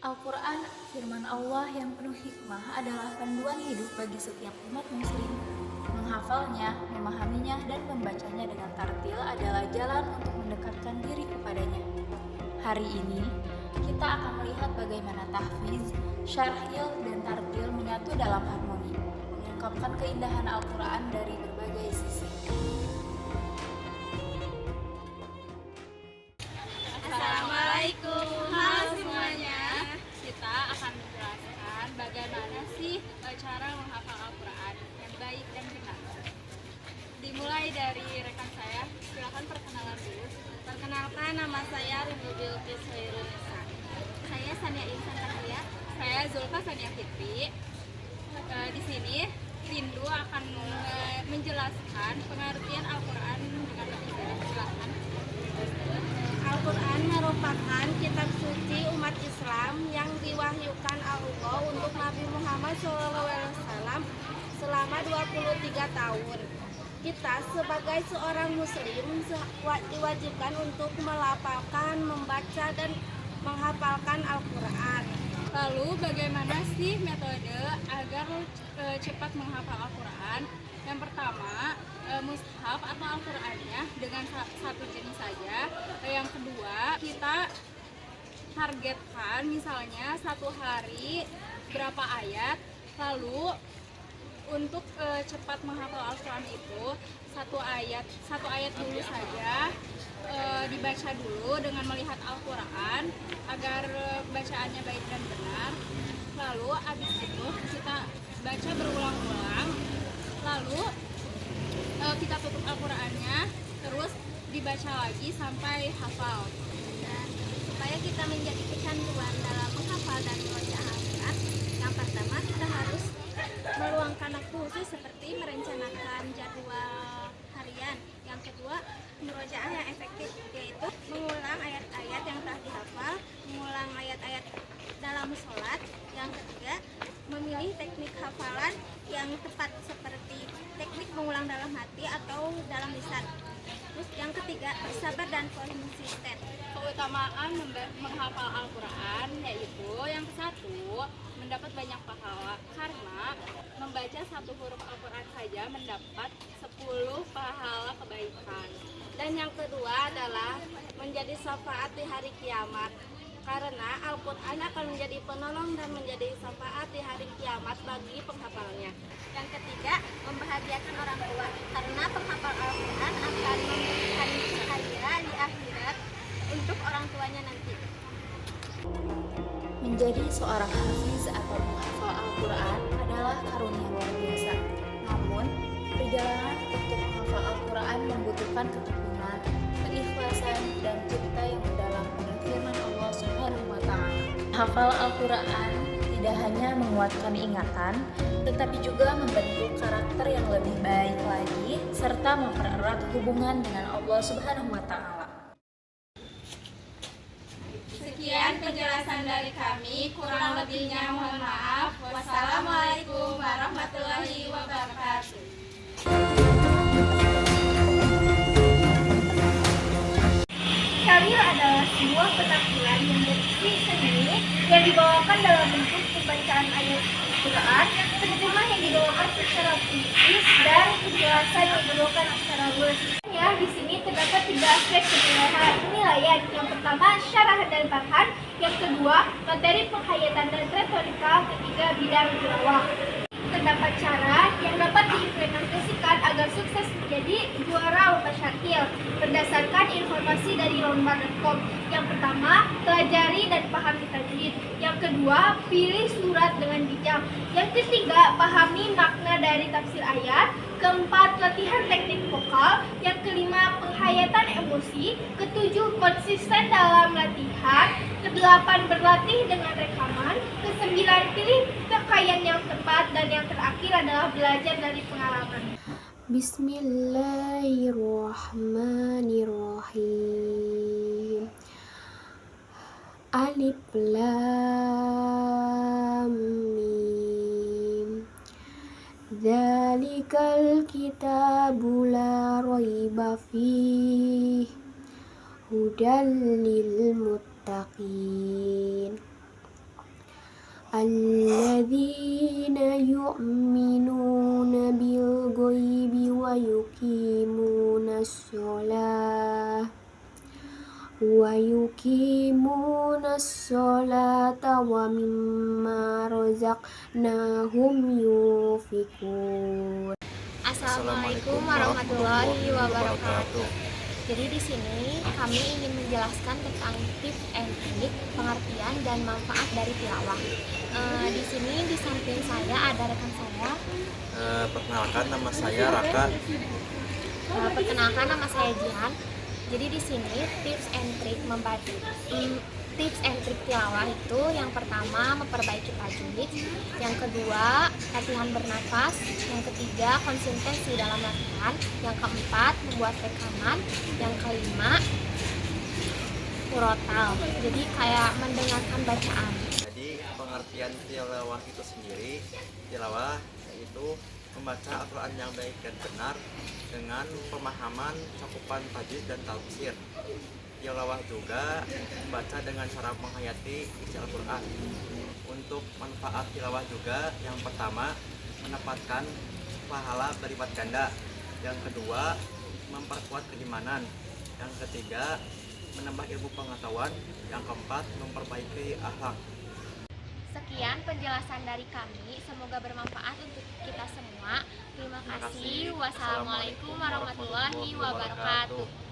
Al-Quran, firman Allah yang penuh hikmah adalah panduan hidup bagi setiap umat muslim. Menghafalnya, memahaminya, dan membacanya dengan tartil adalah jalan untuk mendekatkan diri kepadanya. Hari ini, kita akan melihat bagaimana tahfiz, syarhil, dan tartil menyatu dalam harmoni, mengungkapkan keindahan Al-Quran dari berbagai sisi. Assalamualaikum, halo semuanya. Kita akan menjelaskan bagaimana sih cara menghafal Al-Quran yang baik dan benar. Dimulai dari rekan saya, silakan perkenalan dulu. Perkenalkan, nama saya Rindu Bilqis Hoirunisa. Saya Sania Insan Tahlia. Saya Zulfa Sania Fitri. Di sini Rindu akan menjelaskan pengertian Al-Quran dengan lebih jelas. Silakan. Al-Quran merupakan kitab suci umat Islam yang diwahyukan Allah untuk Nabi Muhammad SAW selama 23 tahun. Kita sebagai seorang muslim diwajibkan untuk melafalkan, membaca, dan menghafalkan Al-Quran. Lalu bagaimana sih metode agar cepat menghafal Al-Quran? Yang pertama, mushaf atau Al-Qurannya dengan satu jenis saja. Yang kedua, kita targetkan misalnya satu hari berapa ayat. Lalu untuk cepat menghafal Al-Quran itu satu ayat dulu saja, dibaca dulu dengan melihat Al-Quran agar bacaannya baik dan benar. Lalu habis itu kita baca berulang-ulang, lalu kita tutup Al-Qurannya, terus dibaca lagi sampai hafal. Dan supaya kita menjadi kecanduan dalam menghafal dan membaca Al-Quran, yang pertama kita harus meluangkan waktu khusus seperti merencanakan jadwal harian. Yang kedua, murojaah yang efektif, yaitu mengulang ayat-ayat yang telah dihafal, mengulang ayat-ayat dalam sholat. Yang ketiga, memilih teknik hafalan yang tepat seperti teknik mengulang dalam hati atau dalam lisan. Terus yang ketiga, bersabar dan konsisten. Keutamaan menghafal Al-Quran yaitu yang satu, mendapat banyak pahala karena membaca satu huruf Al-Quran saja mendapat 10 pahala kebaikan. Dan yang kedua adalah menjadi syafaat di hari kiamat, karena Al-Quran akan menjadi penolong dan menjadi syafaat di hari kiamat bagi penghafalnya. Yang ketiga, membahagiakan orang tua, karena penghafal Al-Quran akan memberikan cahaya di akhirat untuk orang tuanya nanti. Menjadi seorang hafiz atau menghafal Al-Quran adalah karunia luar biasa. Namun, perjalanan untuk menghafal Al-Quran membutuhkan ketekunan, keikhlasan, dan cinta yang mendalam pada firman Allah Subhanahu wa Ta'ala. Hafal Al-Quran tidak hanya menguatkan ingatan, tetapi juga membentuk karakter yang lebih baik lagi, serta mempererat hubungan dengan Allah Subhanahu wa Ta'ala. Sekian penjelasan dari kami, kurang lebihnya mohon maaf. Wassalamualaikum warahmatullahi wabarakatuh. Syaril adalah sebuah penampilan yang berisi seni yang dibawakan dalam bentuk pembacaan ayat Al-Quran, terjemah yang dibawakan secara puitis, dan penjelasan yang dibawakan secara luas. Di sini terdapat 3 aspek penilaian. Yang pertama, syarah dan tarhan. Yang kedua, materi penghayatan dan retorika. Ketiga, bidang tilawah. Terdapat cara yang dapat diimplementasikan agar sukses menjadi juara lomba syarhil berdasarkan informasi dari lomba.com. Yang pertama, pelajari dan pahami tajwid. Yang kedua, pilih surat dengan bijak. Yang ketiga, pahami makna dari tafsir ayat. Keempat, latihan teknik vokal. Yang kelima, penghayatan emosi. Ketujuh, konsisten dalam latihan. Kedelapan, berlatih dengan rekaman. Kesembilan, pilih pakaian yang tepat. Dan yang terakhir adalah belajar dari pengalaman. Bismillahirrahmanirrahim. Alif Lam Mim. Dzalikal kitabu la raiba fihi hudal lil muttaqin. alladzina yu'minuna bil ghaibi wa yuqimunas sholata wa mimma razaqnahum yunfiqun. Assalamualaikum warahmatullahi wabarakatuh. Jadi di sini kami ingin menjelaskan tentang tips and trik, pengertian dan manfaat dari tilawah. Di sini di samping saya ada rekan saya. Perkenalkan, nama saya Raka. Perkenalkan, nama saya Jihan. Jadi di sini tips and trik tilawah itu yang pertama memperbaiki tajwid, yang kedua latihan bernafas, yang ketiga konsistensi dalam latihan, yang keempat membuat rekaman, yang kelima murotal. Jadi kayak mendengarkan bacaan. Jadi pengertian tilawah itu sendiri, tilawah yaitu membaca Al-Quran yang baik dan benar dengan pemahaman cakupan tajwid dan tafsir. Tilawah juga membaca dengan cara menghayati isi Al-Quran. Untuk manfaat tilawah juga, yang pertama mendapatkan pahala berlipat ganda, yang kedua memperkuat keimanan, yang ketiga menambah ilmu pengetahuan, yang keempat memperbaiki akhlak. Sekian penjelasan dari kami, semoga bermanfaat untuk kita semua. Terima kasih. Wassalamualaikum warahmatullahi wabarakatuh.